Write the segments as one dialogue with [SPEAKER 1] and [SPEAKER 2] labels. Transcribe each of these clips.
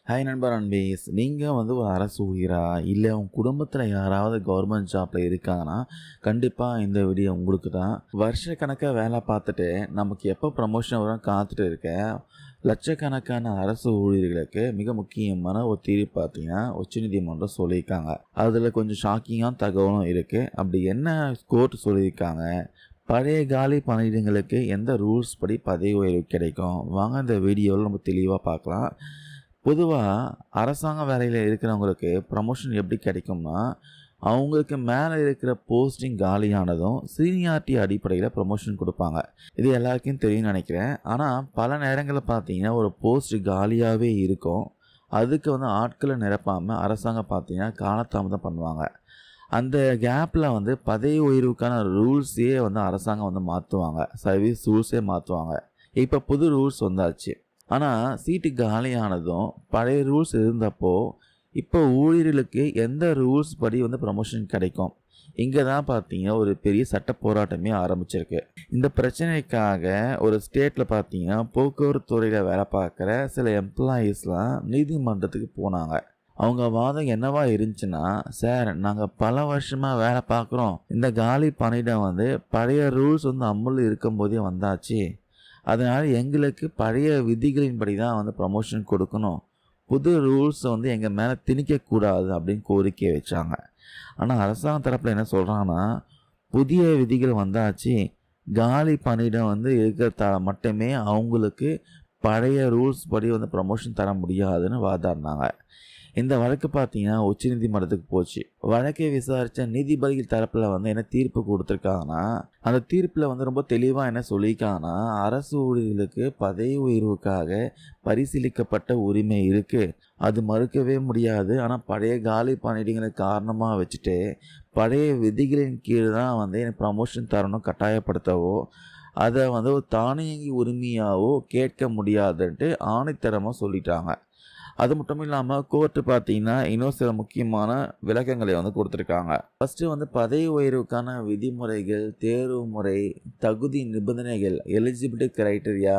[SPEAKER 1] Hi நண்பர் அன்பீஸ், நீங்கள் ஒரு அரசு ஊழியரா இல்லை உங்கள் குடும்பத்தில் யாராவது கவர்மெண்ட் ஜாப்பில் இருக்காங்கன்னா கண்டிப்பாக இந்த வீடியோ உங்களுக்கு தான். வருஷக்கணக்காக வேலை பார்த்துட்டு நமக்கு எப்போ ப்ரமோஷன் வரும் காத்துட்டு இருக்க லட்சக்கணக்கான அரசு ஊழியர்களுக்கு மிக முக்கியமான ஒரு தீர்ப்பு பார்த்தீங்கன்னா உச்சநீதிமன்றம் சொல்லியிருக்காங்க. அதில் கொஞ்சம் ஷாக்கிங்கான தகவலும் இருக்குது. அப்படி என்ன கோர்ட் சொல்லியிருக்காங்க, பழைய காலி பணியிடங்களுக்கு எந்த ரூல்ஸ் படி பதவி உயர்வு கிடைக்கும், வாங்க இந்த வீடியோவில் நம்ம தெளிவாக பார்க்கலாம். பொதுவாக அரசாங்க வேலையில் இருக்கிறவங்களுக்கு ப்ரமோஷன் எப்படி கிடைக்கும்னா, அவங்களுக்கு மேலே இருக்கிற போஸ்டிங் காலியானதும் சீனியாரிட்டி அடிப்படையில் ப்ரமோஷன் கொடுப்பாங்க. இது எல்லாருக்கும் தெரியும்னு நினைக்கிறேன். ஆனால் பல நேரங்களில் பார்த்தீங்கன்னா ஒரு போஸ்ட் காலியாகவே இருக்கும். அதுக்கு ஆட்களை நிரப்பாமல் அரசாங்கம் பார்த்தீங்கன்னா காலதாமதம் பண்ணுவாங்க. அந்த கேப்பில் பதவி உயர்வுக்கான ரூல்ஸே அரசாங்கம் மாற்றுவாங்க. சர்வீஸ் ரூல்ஸே மாற்றுவாங்க. இப்போ புது ரூல்ஸ் வந்தாச்சு. ஆனால் சீட்டு காலியானதும் பழைய ரூல்ஸ் இருந்தப்போ இப்போ ஊழியர்களுக்கு எந்த ரூல்ஸ் படி ப்ரமோஷன் கிடைக்கும், இங்கே தான் பார்த்தீங்கன்னா ஒரு பெரிய சட்ட போராட்டமே ஆரம்பிச்சிருக்கு. இந்த பிரச்சனைக்காக ஒரு ஸ்டேட்டில் பார்த்தீங்கன்னா போக்குவரத்து துறையில் வேலை பார்க்குற சில எம்ப்ளாயீஸ்லாம் நீதிமன்றத்துக்கு போனாங்க. அவங்க வாதம் என்னவா இருந்துச்சுன்னா, சார் நாங்கள் பல வருஷமாக வேலை பார்க்குறோம், இந்த காலி பணியிடம் பழைய ரூல்ஸ் அமல் இருக்கும்போதே வந்தாச்சு, அதனால் எங்களுக்கு பழைய விதிகளின்படி தான் ப்ரமோஷன் கொடுக்கணும், புது ரூல்ஸை எங்கள் மேலே திணிக்கக்கூடாது அப்படின்னு கோரிக்கை வச்சாங்க. ஆனால் அரசாங்க தரப்பில் என்ன சொல்கிறாங்கன்னா, புதிய விதிகள் வந்தாச்சு, காலி பணியிடம் இருக்கிறதால மட்டுமே அவங்களுக்கு பழைய ரூல்ஸ் படி ப்ரமோஷன் தர முடியாதுன்னு வாதாடினாங்க. இந்த வழக்கு பார்த்தீங்கன்னா உச்சநீதிமன்றத்துக்கு போச்சு. வழக்கை விசாரித்த நீதிபதிகள் தரப்பில் என்ன தீர்ப்பு கொடுத்துருக்காங்கன்னா, அந்த தீர்ப்பில் ரொம்ப தெளிவாக என்ன சொல்லியிருக்காங்கன்னா, அரசு ஊழியர்களுக்கு பதவி உயர்வுக்காக பரிசீலிக்கப்பட்ட உரிமை இருக்குது, அது மறுக்கவே முடியாது. ஆனால் பழைய காலி பணியிடங்களை காரணமாக வச்சுட்டு பழைய விதிகளின் கீழ் தான் எனக்கு ப்ரமோஷன் தரணும் கட்டாயப்படுத்தவோ அதை ஒரு தானியங்கி உரிமையாவோ கேட்க முடியாதுன்ட்டு ஆணைத்தரமாக சொல்லிட்டாங்க. அது மட்டும் இல்லாமல் கோர்ட்டு பார்த்தீங்கன்னா இன்னும் சில முக்கியமான விளக்கங்களை கொடுத்துருக்காங்க. ஃபஸ்ட்டு பதவி உயர்வுக்கான விதிமுறைகள், தேர்வு முறை, தகுதி நிபந்தனைகள், எலிஜிபிலிட்டி கிரைட்டீரியா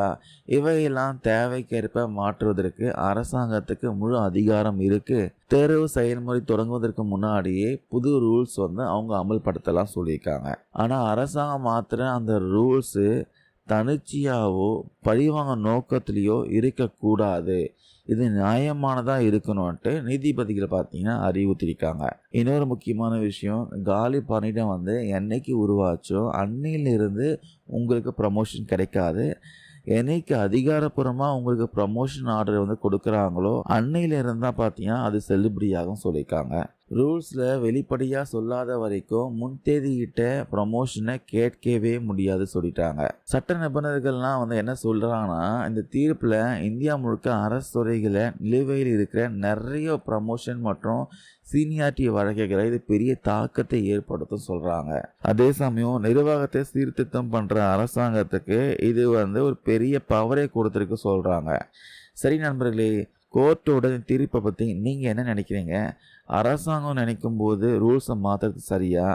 [SPEAKER 1] இவையெல்லாம் தேவைக்கேற்ப மாற்றுவதற்கு அரசாங்கத்துக்கு முழு அதிகாரம் இருக்குது. தேர்வு செயல்முறை தொடங்குவதற்கு முன்னாடியே புது ரூல்ஸ் அவங்க அமல்படுத்தலாம் சொல்லியிருக்காங்க. ஆனால் அரசாங்கம் மாத்திர அந்த ரூல்ஸு தனிச்சையாவோ பழிவாங்க நோக்கத்திலேயோ இருக்கக்கூடாது, இது நியாயமானதாக இருக்கணும்ன்ட்டு நீதிபதிகளை பார்த்தீங்கன்னா அறிவுறுத்திருக்காங்க. இன்னொரு முக்கியமான விஷயம், காலி பணியிடம் என்னைக்கு உருவாச்சோ அன்னையிலிருந்து உங்களுக்கு ப்ரமோஷன் கிடைக்காது. என்னைக்கு அதிகாரப்பூர்வமாக உங்களுக்கு ப்ரமோஷன் ஆர்டர் கொடுக்குறாங்களோ அன்னையிலிருந்து தான் பார்த்தீங்கன்னா அது செல்லுபடியாகும் சொல்லியிருக்காங்க. ரூல்ஸில் வெளிப்படையாக சொல்லாத வரைக்கும் முன்தேதியிட்ட ப்ரமோஷனை கேட்கவே முடியாது சொல்லிட்டாங்க. சட்ட நிபுணர்கள்லாம் என்ன சொல்கிறாங்கன்னா, இந்த தீர்ப்பில் இந்தியா முழுக்க அரசு துறைகளை நிலுவையில் இருக்கிற நிறைய ப்ரமோஷன் மற்றும் சீனியாரிட்டி வழக்குகளை இது பெரிய தாக்கத்தை ஏற்படுத்தும் சொல்கிறாங்க. அதே சமயம் நிர்வாகத்தை சீர்திருத்தம் பண்ணுற அரசாங்கத்துக்கு இது ஒரு பெரிய பவரை கொடுத்துருக்கு சொல்கிறாங்க. சரி நண்பர்களே, கோர்ட்டோட தீர்ப்பை பற்றி நீங்கள் என்ன நினைக்கிறீங்க? அரசாங்கம் நினைக்கும் போது ரூல்ஸை மாற்றுறது சரியா?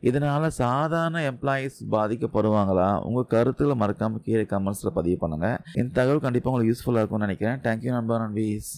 [SPEAKER 1] இதனால் சாதாரண எம்ப்ளாயீஸ் பாதிக்கப்படுவாங்களா? உங்கள் கருத்துக்களை மறக்காமல் கீழே கமெண்ட்ஸில் பதிவு பண்ணுங்கள். இந்த தகவல் கண்டிப்பாக உங்களுக்கு யூஸ்ஃபுல்லாக இருக்கும்னு நினைக்கிறேன். தேங்க்யூ நண்பர் அண்ட் வீஸ்.